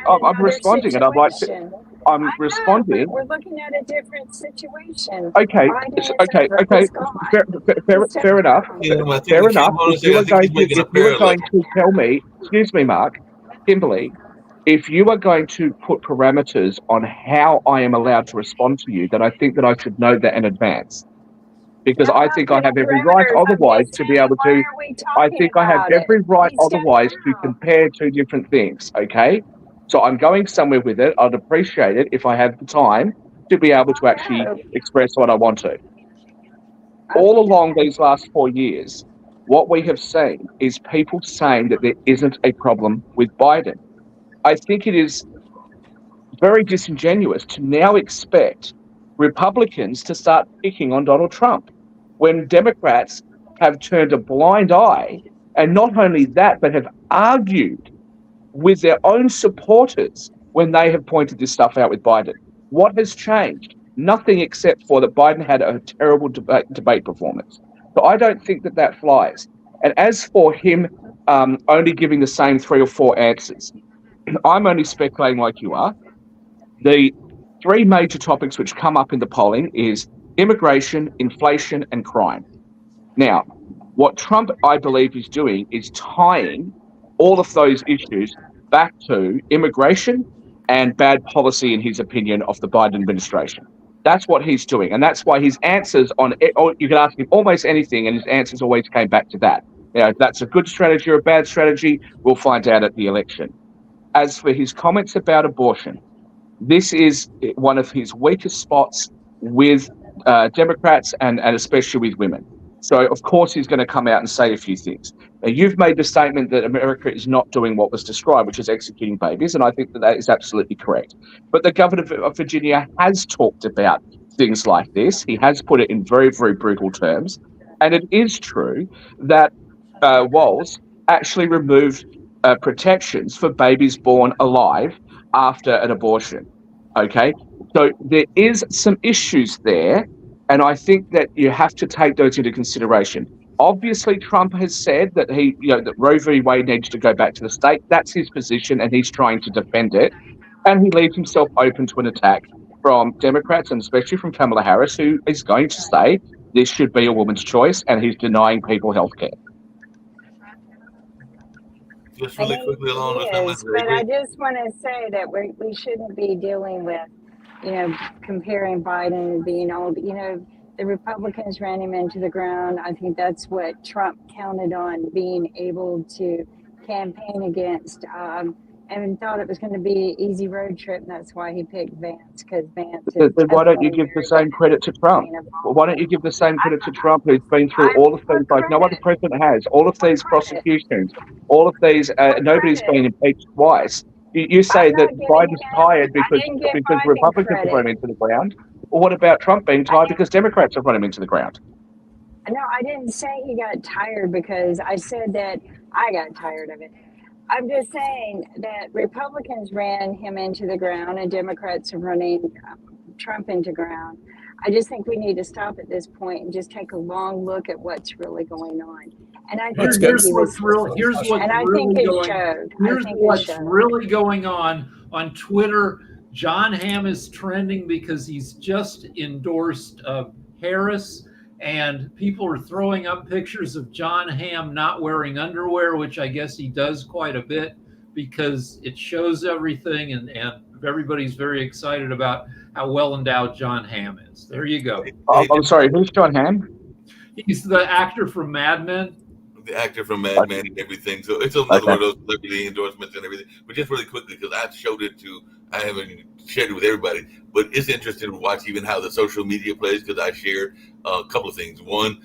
C: and I'd like to. I'm responding.
H: We're looking at a different situation.
C: Okay, fair enough. Fair enough. If you are going to tell me, excuse me, Mark, Kimberly, if you are going to put parameters on how I am allowed to respond to you, then I think that I should know that in advance. Because I think I have every right otherwise to be able to. I think I have every right otherwise to compare 2 different things. Okay, so I'm going somewhere with it. I'd appreciate it if I had the time to be able to actually express what I want to. All along these last 4 years, what we have seen is people saying that there isn't a problem with Biden. I think it is very disingenuous to now expect Republicans to start picking on Donald Trump when Democrats have turned a blind eye, and not only that, but have argued with their own supporters when they have pointed this stuff out with Biden. What has changed? Nothing, except for that Biden had a terrible debate performance. So I don't think that flies. And as for him only giving the same 3 or 4 answers, I'm only speculating like you are. The 3 major topics which come up in the polling is immigration, inflation, and crime. Now, what Trump, I believe, is doing is tying all of those issues back to immigration and bad policy, in his opinion, of the Biden administration. That's what he's doing. And that's why his answers you can ask him almost anything, and his answers always came back to that. If that's a good strategy or a bad strategy, we'll find out at the election. As for his comments about abortion, this is one of his weakest spots with Democrats and especially with women. So, of course, he's going to come out and say a few things. Now, you've made the statement that America is not doing what was described, which is executing babies, and I think that that is absolutely correct. But the governor of Virginia has talked about things like this. He has put it in very, very brutal terms. And it is true that Walz actually removed protections for babies born alive after an abortion. Okay? So there is some issues there, and I think that you have to take those into consideration. Obviously, Trump has said that that Roe v. Wade needs to go back to the state. That's his position, and he's trying to defend it. And he leaves himself open to an attack from Democrats, and especially from Kamala Harris, who is going to say this should be a woman's choice, and he's denying people health care.
B: Just really quickly along those lines,
H: but I just want to say that we shouldn't be dealing with, comparing Biden and being old. The Republicans ran him into the ground. I think that's what Trump counted on, being able to campaign against, and thought it was going to be an easy road trip. And that's why he picked Vance, because Vance is.
C: Then why don't you give the same credit to Trump? Why don't you give the same credit to Trump, who's been through all of things like no other president has, all of these prosecutions, all of these, nobody's been impeached twice. You say that Biden's tired because Republicans have run him into the ground. Well, what about Trump being tired because Democrats have run him into the ground?
H: No, I didn't say he got tired because I said that I got tired of it. I'm just saying that Republicans ran him into the ground and Democrats are running Trump into ground. I just think we need to stop at this point and just take a long look at what's really going on. And I think
G: here's what's really going on Twitter. John Hamm is trending because he's just endorsed Harris, and people are throwing up pictures of John Hamm not wearing underwear, which I guess he does quite a bit because it shows everything, and everybody's very excited about how well endowed John Hamm is. There you go.
C: I'm sorry, who's John Hamm?
G: He's the actor from Mad Men.
B: The actor from Mad Men and everything. So it's another one of those celebrity endorsements and everything. But just really quickly, because I showed it I haven't shared it with everybody, but it's interesting to watch even how the social media plays, because I shared a couple of things. One,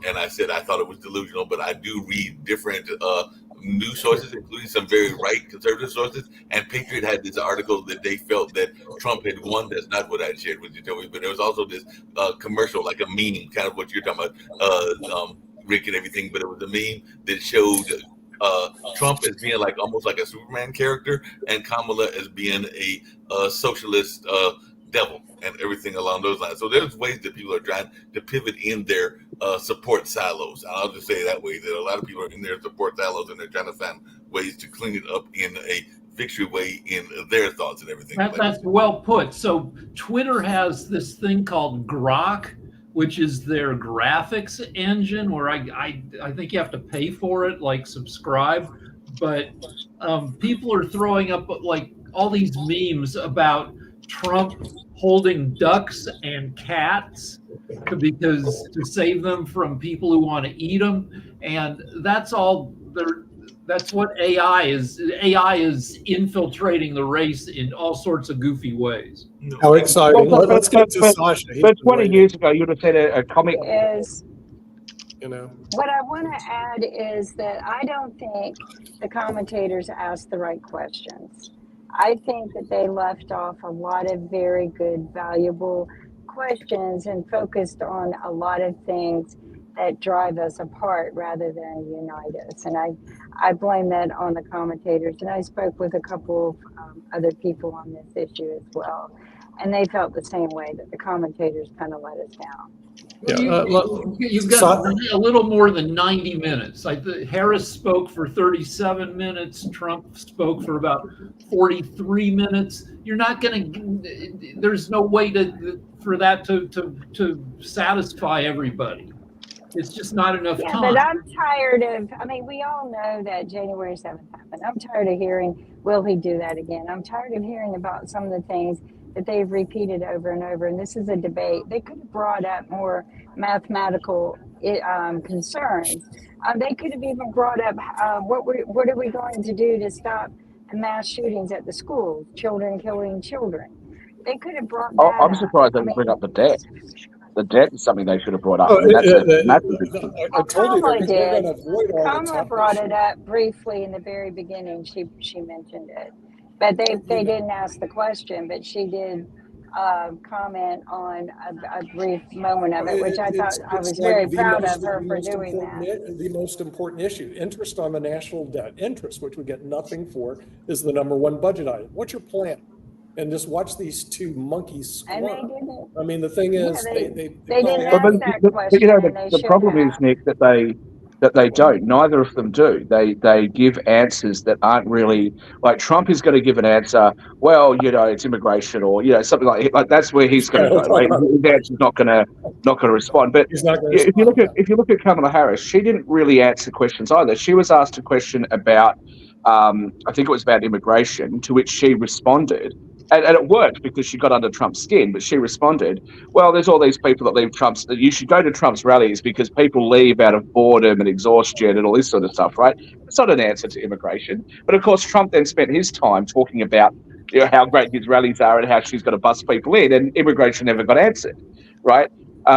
B: and I said I thought it was delusional, but I do read different news sources, including some very right conservative sources. And Patriot had this article that they felt that Trump had won. That's not what I shared with you, Toby. But there was also this commercial, like a meme, kind of what you're talking about, Rick, and everything. But it was a meme that showed Trump as being like almost like a Superman character, and Kamala as being a socialist devil, and everything along those lines. So there's ways that people are trying to pivot in their support silos. And I'll just say it that way, that a lot of people are in their support silos and they're trying to find ways to clean it up in a victory way in their thoughts and everything.
G: That's well put. So Twitter has this thing called Grok, which is their graphics engine, where I think you have to pay for it, like subscribe. But people are throwing up like all these memes about Trump holding ducks and cats because to save them from people who want to eat them, and that's all. That's what AI is. AI is infiltrating the race in all sorts of goofy ways.
D: How exciting! Let's get to Sasha.
C: But 20 years ago, you'd have said a comic.
H: What I want to add is that I don't think the commentators asked the right questions. I think that they left off a lot of very good, valuable questions and focused on a lot of things that drive us apart rather than unite us. And I blame that on the commentators. And I spoke with a couple of other people on this issue as well. And they felt the same way, that the commentators kind of let us down.
G: You've got a little more than 90 minutes. Harris spoke for 37 minutes. Trump spoke for about 43 minutes. You're not going to. There's no way for that to satisfy everybody. It's just not enough time.
H: But I'm tired of. I mean, we all know that January 7th happened. I'm tired of hearing, will he do that again? I'm tired of hearing about some of the things that they've repeated over and over. And this is a debate. They could have brought up more mathematical concerns. They could have even brought up what are we going to do to stop mass shootings at the schools, children killing children. They could have brought that
C: I'm surprised they didn't bring up the debt. the debt is something they should have brought up.
D: Oh,
C: I mean, that's a massive issue.
D: I told you
H: Kamala
D: they're
H: did.
D: going to avoid all the
H: Kamala
D: tough
H: brought it
D: issues.
H: up briefly in the very beginning. She mentioned it, but they didn't ask the question. But she did comment on a brief moment of it, which I thought I was very proud of her for doing that.
D: The most important issue, interest on the national debt, interest, which we get nothing for, is the number one budget item. What's your plan? And just watch these two monkeys
H: And they
D: squirm.
H: didn't.
D: I mean, the thing is,
H: they
D: they
H: didn't
D: call
H: ask
D: it-
H: that
C: But
H: question.
C: you know,
H: and they
C: the
H: should
C: problem
H: have.
C: is, Nick, that they don't. Neither of them do. They give answers that aren't really like Trump is going to give an answer. Well, you know, it's immigration, or you know, something like that's where he's going to go. Like, his answer's not going to respond. But
D: He's not gonna
C: if you look
D: respond.
C: at Kamala Harris, she didn't really answer questions either. She was asked a question about, I think it was about immigration, to which she responded. And it worked because she got under Trump's skin, but she responded, well, there's all these people that leave Trump's, that you should go to Trump's rallies because people leave out of boredom and exhaustion and all this sort of stuff, right? It's not an answer to immigration. But of course, Trump then spent his time talking about, you know, how great his rallies are and how she's going to bust people in, and immigration never got answered, right?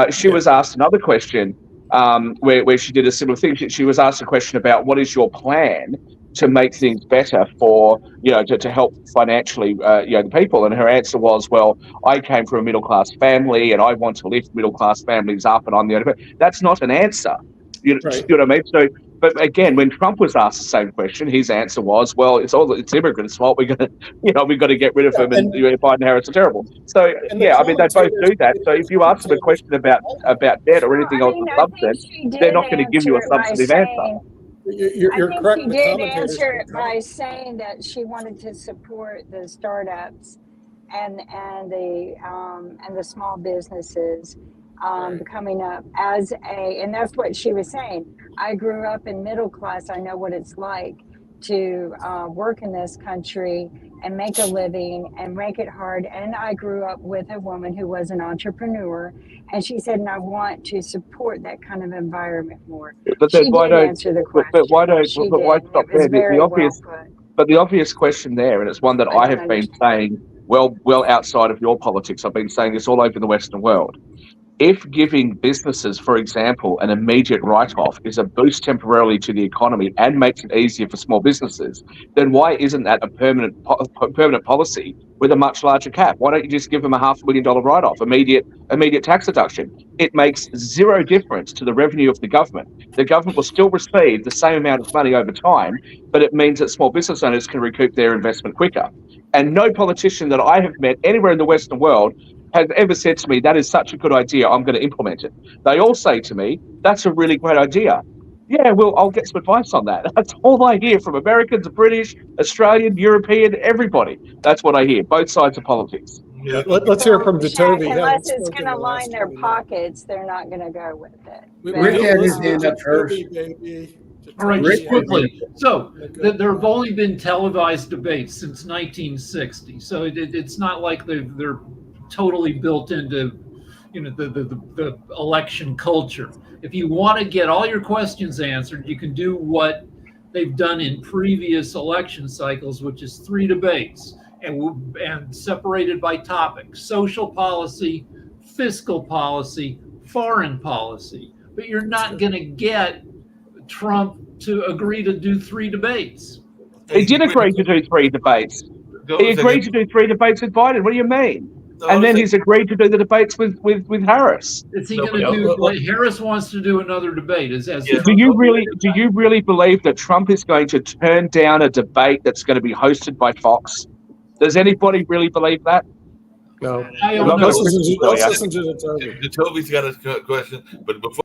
C: She was asked another question where she did a similar thing. She was asked a question about what is your plan to make things better for, you know, to help financially, you know, the people. And her answer was, well, I came from a middle-class family and I want to lift middle-class families up and I'm the only. That's not an answer. You know,
D: Right.
C: you know what I mean? So, but again, when Trump was asked the same question, his answer was, well, it's immigrants' fault. We've got to get rid of them, and you know, Biden and Harris are terrible. So yeah, I mean, they both do that. So if you ask them a question about debt or anything else with substance, they're not going to give you a substantive answer.
D: You're
H: I
D: correct.
H: think
D: The
H: she did
D: commentators-
H: answer it by saying that she wanted to support the startups and the small businesses
D: Right.
H: coming up and that's what she was saying. I grew up in middle class. I know what it's like to work in this country and make a living and make it hard. And I grew up with a woman who was an entrepreneur, and she said, and I want to support that kind of environment more.
C: But
H: She
C: then why
H: did
C: don't?
H: answer the question.
C: But why don't?
H: She
C: But why
H: did.
C: stop
H: It was
C: there?
H: very
C: The
H: well
C: obvious.
H: put.
C: But the obvious question there, and it's one that
H: I
C: I
H: don't
C: have been
H: understand.
C: saying well outside of your politics. I've been saying this all over the Western world. If giving businesses, for example, an immediate write-off is a boost temporarily to the economy and makes it easier for small businesses, then why isn't that a permanent policy with a much larger cap? Why don't you just give them a $500,000 write-off, immediate tax deduction? It makes zero difference to the revenue of the government. The government will still receive the same amount of money over time, but it means that small business owners can recoup their investment quicker. And no politician that I have met anywhere in the Western world has ever said to me, that is such a good idea, I'm going to implement it. They all say to me, that's a really great idea. Yeah, well, I'll get some advice on that. That's all I hear from Americans, British, Australian, European, everybody. That's what I hear, both sides of politics.
B: Yeah.
D: Let's hear from
H: Shaq,
D: Jacoby.
H: unless it's going to line their pockets, they're not going to go with it.
F: Rick had his hand up first.
G: All right,
F: Rick-
G: just quickly. So there have only been televised debates since 1960. So it's not like they're totally built into, you know, the election culture. If you want to get all your questions answered, you can do what they've done in previous election cycles, which is 3 debates and separated by topics: social policy, fiscal policy, foreign policy. But you're not going to get Trump to agree to do 3 debates.
C: He did agree to do 3 debates. He agreed to do 3 debates with Biden. What do you mean? And then he's agreed to do the debates with Harris.
G: Is he
B: No,
G: going to
B: but-
G: do? Like, Harris wants to do another debate.
C: Do you really believe that Trump is going to turn down a debate that's going to be hosted by Fox? Does anybody really believe that?
D: No.
G: I don't
C: Let's
G: know.
D: Let's listen to Jacoby.
B: Toby's got a question, but before.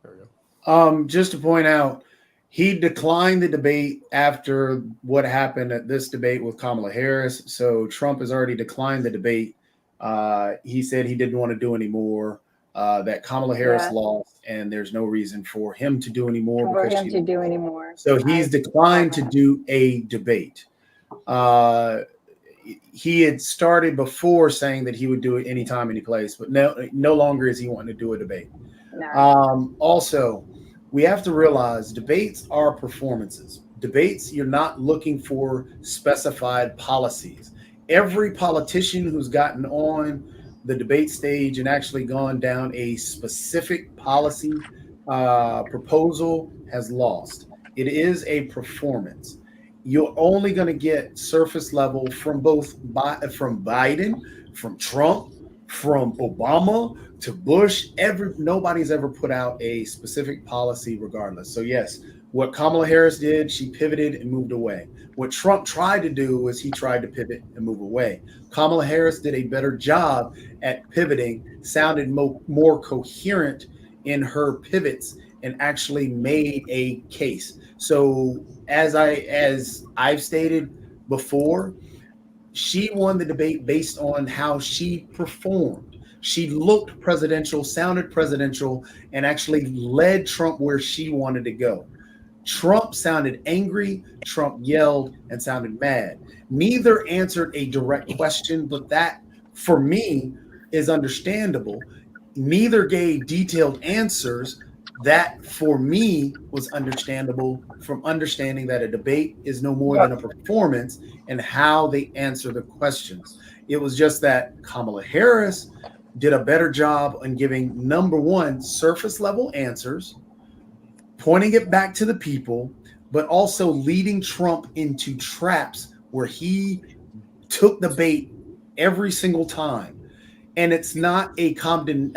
D: There we go.
F: Just to point out, he declined the debate after what happened at this debate with Kamala Harris. So Trump has already declined the debate. He said he didn't want to do any more, that Kamala Harris lost, and there's no reason for him to do any more.
H: For him to do anymore.
F: So he's declined to do a debate. He had started before saying that he would do it anytime, any place, but no longer is he wanting to do a debate.
H: No.
F: Also, we have to realize debates are performances. Debates, you're not looking for specified policies. Every politician who's gotten on the debate stage and actually gone down a specific policy proposal has lost. It is a performance. You're only going to get surface level from from Biden, from Trump, from Obama to Bush. Nobody's ever put out a specific policy regardless. So yes, what Kamala Harris did, she pivoted and moved away. What Trump tried to do was he tried to pivot and move away. Kamala Harris did a better job at pivoting, sounded more coherent in her pivots, and actually made a case. So as I've stated before, she won the debate based on how she performed. She looked presidential, sounded presidential, and actually led Trump where she wanted to go. Trump sounded angry, Trump yelled and sounded mad. Neither answered a direct question, but that, for me, is understandable. Neither gave detailed answers. That, for me, was understandable from understanding that a debate is no more than a performance and how they answer the questions. It was just that Kamala Harris did a better job on giving, number one, surface level answers, pointing it back to the people, but also leading Trump into traps where he took the bait every single time. And it's not a Compton,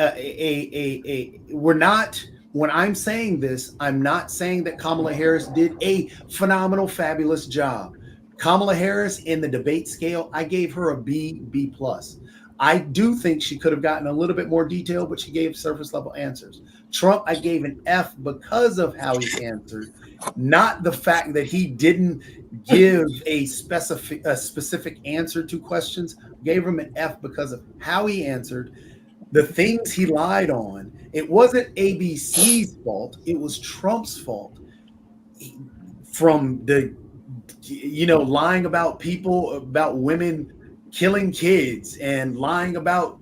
F: we're not, when I'm saying this, I'm not saying that Kamala Harris did a phenomenal, fabulous job. Kamala Harris in the debate scale, I gave her a B+. I do think she could have gotten a little bit more detail, but she gave surface level answers. Trump, I gave an F because of how he answered, not the fact that he didn't give a specific answer to questions. Gave him an F because of how he answered, the things he lied on. It wasn't ABC's fault. It was Trump's fault. From the, lying about people, about women killing kids, and lying about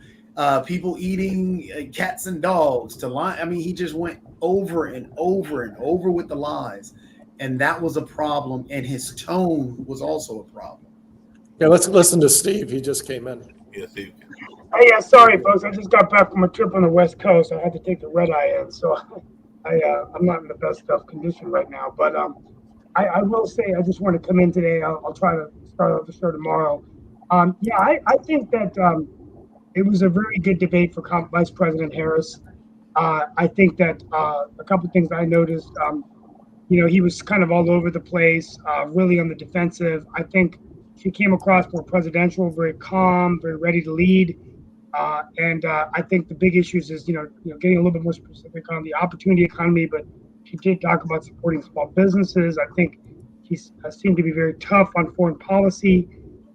F: people eating cats and dogs, to lie. I mean, he just went over and over and over with the lies. And that was a problem. And his tone was also a problem.
D: Yeah, let's listen to Steve. He just came in.
B: Yeah, Steve.
I: Hey, yeah, sorry, folks. I just got back from a trip on the West Coast. I had to take the red eye in, so I'm not in the best of condition right now. But I will say, I just want to come in today. I'll try to start off the show tomorrow. I think that it was a very good debate for Vice President Harris. I think that a couple of things I noticed, he was kind of all over the place, really on the defensive. I think she came across more presidential, very calm, very ready to lead. And I think the big issues is, getting a little bit more specific on the opportunity economy, but she did talk about supporting small businesses. I think she seemed to be very tough on foreign policy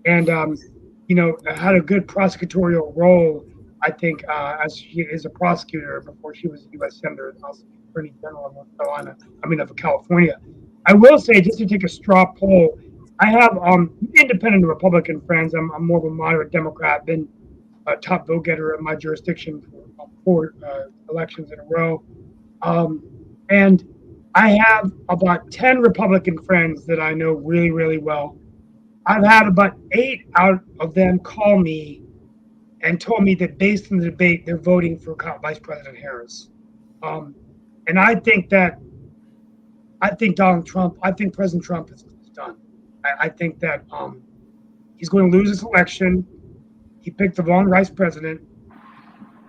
I: and, had a good prosecutorial role, I think, as she is a prosecutor before she was a U.S. Senator and also Attorney General of North Carolina, of California. I will say, just to take a straw poll, I have independent Republican friends. I'm more of a moderate Democrat, been a top vote-getter in my jurisdiction for 4 elections in a row. And I have about 10 Republican friends that I know really, really well. I've had about 8 out of them call me and told me that based on the debate, they're voting for Vice President Harris. And I think President Trump is done. I think that he's going to lose this election. He picked the wrong vice president.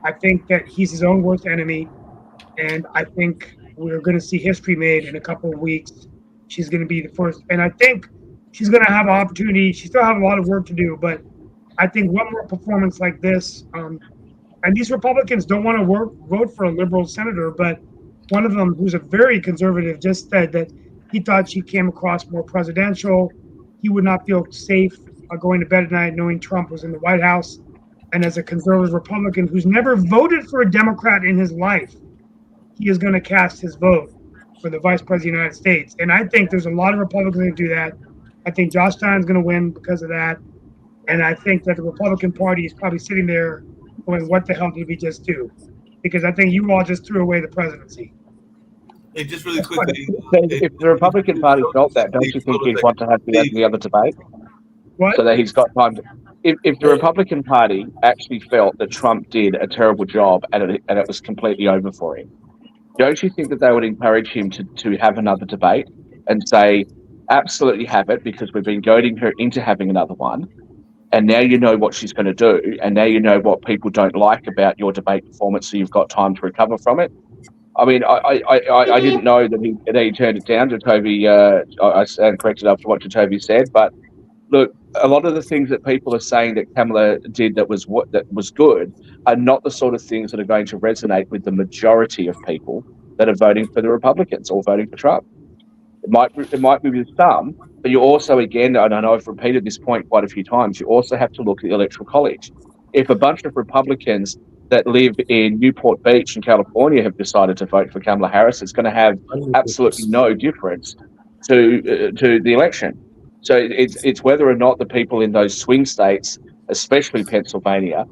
I: I think that he's his own worst enemy. And I think we're going to see history made in a couple of weeks. She's going to be the first. And I think she's going to have an opportunity. She still has a lot of work to do. But I think one more performance like this, and these Republicans don't want to vote for a liberal senator, but one of them, who's a very conservative, just said that he thought she came across more presidential. He would not feel safe going to bed at night knowing Trump was in the White House. And as a conservative Republican who's never voted for a Democrat in his life, he is going to cast his vote for the Vice President of the United States. And I think there's a lot of Republicans that do that. I think Josh Stein's going to win because of that. And I think that the Republican Party is probably sitting there going, what the hell did we just do? Because I think you all just threw away the presidency.
B: Hey, just really quickly.
C: If the Republican Party felt that, don't you think he'd want to have the other debate?
I: What?
C: So that he's got time to, if the Republican Party actually felt that Trump did a terrible job and it was completely over for him, don't you think that they would encourage him to have another debate and say, absolutely have it, because we've been goading her into having another one, and now you know what she's going to do, and now you know what people don't like about your debate performance, so you've got time to recover from it? I mean, I didn't know that he turned it down. Jacoby, I stand corrected after what Jacoby said, but look, a lot of the things that people are saying that Kamala did that was good are not the sort of things that are going to resonate with the majority of people that are voting for the Republicans or voting for Trump. It might be with some, but you also, again, and I know I've repeated this point quite a few times, you also have to look at the Electoral College. If a bunch of Republicans that live in Newport Beach in California have decided to vote for Kamala Harris, it's going to have absolutely no difference to the election. So it's whether or not the people in those swing states, especially Pennsylvania,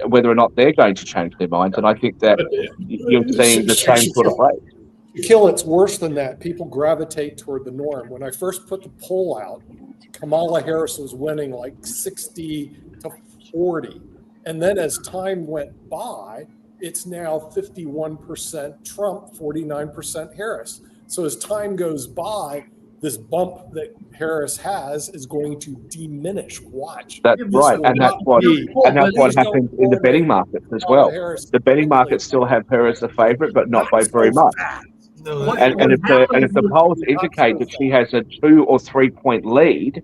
C: whether or not they're going to change their minds. And I think that you're seeing the same sort of way.
D: It's worse than that. People gravitate toward the norm. When I first put the poll out, Kamala Harris was winning like 60 to 40. And then as time went by, it's now 51% Trump, 49% Harris. So as time goes by, this bump that Harris has is going to diminish. Watch.
C: That's right, and that's what happens in the betting markets as well. The betting markets still have her as a favourite, but not by very much. And if the polls indicate that she has a 2 or 3 point lead,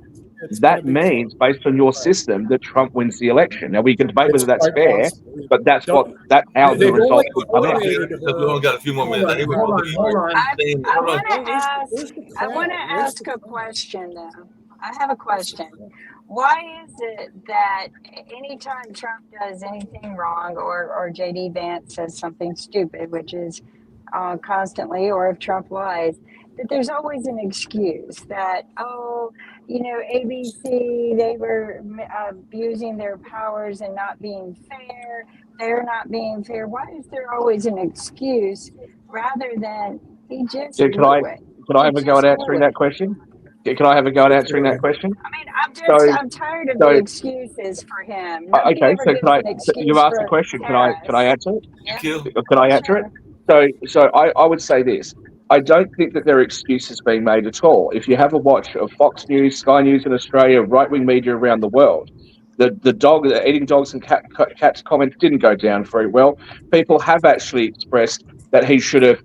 C: that means, based on your system, that Trump wins the election. Now we can debate whether that's fair, but that's how the results will come out.
B: We only got a few more minutes.
H: I want to ask a question, though. I have a question. Why is it that anytime Trump does anything wrong, or J.D. Vance says something stupid, which is constantly, or if Trump lies, that there's always an excuse that, ABC, they were abusing their powers and not being fair. They're not being fair. Why is there always an excuse rather than he just
C: Can I have a go at answering that question? Can I have a go at answering that question?
H: I mean, I'm tired of the excuses for him.
C: Okay, so you asked the question. Can I answer it?
H: Yeah.
C: Can I answer it? So I would say this. I don't think that there are excuses being made at all. If you have a watch of Fox News, Sky News in Australia, right-wing media around the world, the eating dogs and cats comments didn't go down very well. People have actually expressed that he should have,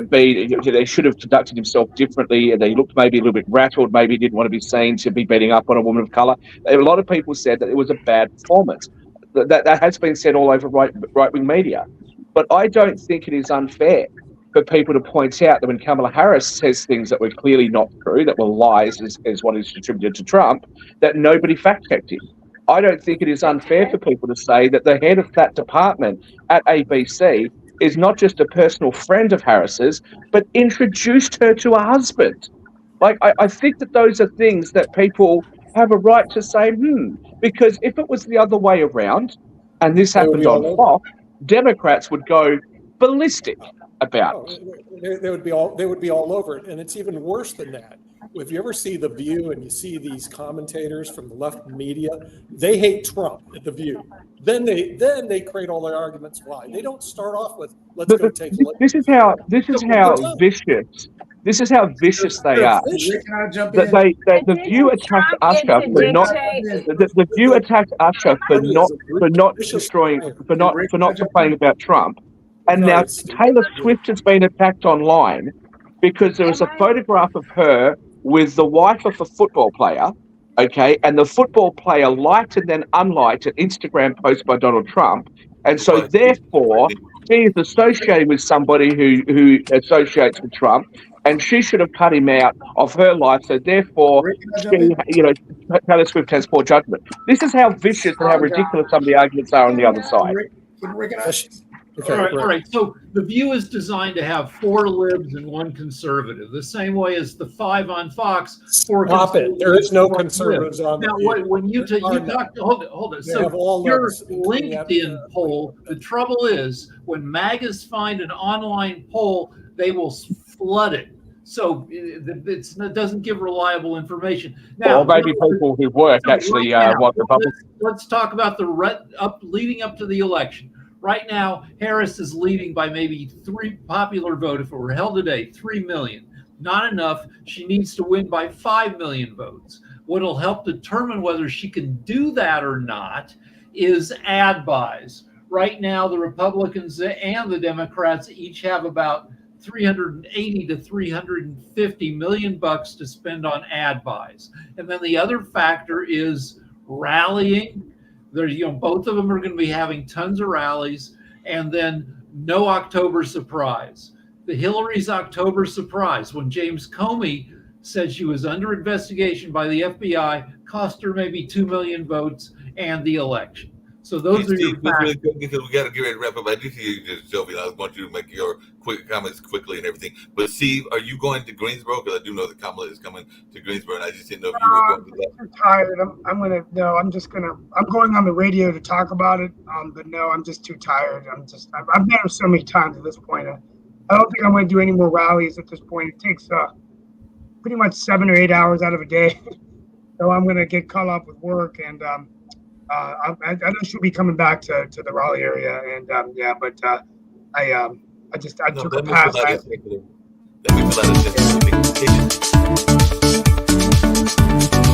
C: they should have conducted himself differently, and they looked maybe a little bit rattled, maybe didn't want to be seen to be beating up on a woman of colour. A lot of people said that it was a bad performance. That has been said all over right-wing media. But I don't think it is unfair for people to point out that when Kamala Harris says things that were clearly not true, that were lies, is what is attributed to Trump, that nobody fact-checked him. I don't think it is unfair for people to say that the head of that department at ABC is not just a personal friend of Harris's, but introduced her to a husband. Like, I think that those are things that people have a right to say, because if it was the other way around, and this happened on Fox, Democrats would go ballistic about it.
D: They would be all over it, and it's even worse than that. If you ever see The View and you see these commentators from the left media, they hate Trump at The View. Then they create all their arguments why. They don't start off with let's go take a look.
C: This is how vicious. This is how vicious they are. The View attacked Usher for not. The View attacked Usher for not destroying, for not complaining about Trump. And now Taylor Swift has been attacked online because there was a photograph of her with the wife of a football player, okay, and the football player liked and then unliked an Instagram post by Donald Trump, and so therefore she is associated with somebody who associates with Trump, and she should have cut him out of her life. So therefore, Taylor Swift has poor judgment. This is how vicious and how ridiculous some of the arguments are on the other side.
G: Okay, all right. So The View is designed to have 4 libs and 1 conservative, the same way as the 5 on Fox.
D: Stop it! There is no conservatives on
G: now. When you talk, hold it. So your LinkedIn poll. The trouble is when MAGAs find an online poll, they will flood it So it doesn't give reliable information. Now,
C: Or maybe people who work actually want Republicans.
G: Let's talk about the leading up to the election. Right now, Harris is leading by maybe 3 popular vote. If it were held today, 3 million. Not enough. She needs to win by 5 million votes. What'll help determine whether she can do that or not is ad buys. Right now, the Republicans and the Democrats each have about 380 to 350 million bucks to spend on ad buys. And then the other factor is rallying. There's, both of them are going to be having tons of rallies, and then no October surprise. The Hillary's October surprise, when James Comey said she was under investigation by the FBI, cost her maybe 2 million votes and the election. So those are your factors.
B: Because we got to get ready to wrap up. I do see you, Sylvia. I want you to make your quick comments quickly and everything. But Steve, are you going to Greensboro? Because I do know that Kamala is coming to Greensboro, and I just didn't know if you were going to that.
I: I'm tired. I'm going on the radio to talk about it. But no, I'm just too tired. I've been there so many times at this point. I don't think I'm going to do any more rallies at this point. It takes pretty much 7 or 8 hours out of a day. So I'm going to get caught up with work, and I should be coming back to the Raleigh area, and I took a pass.
B: That makes a lot of sense.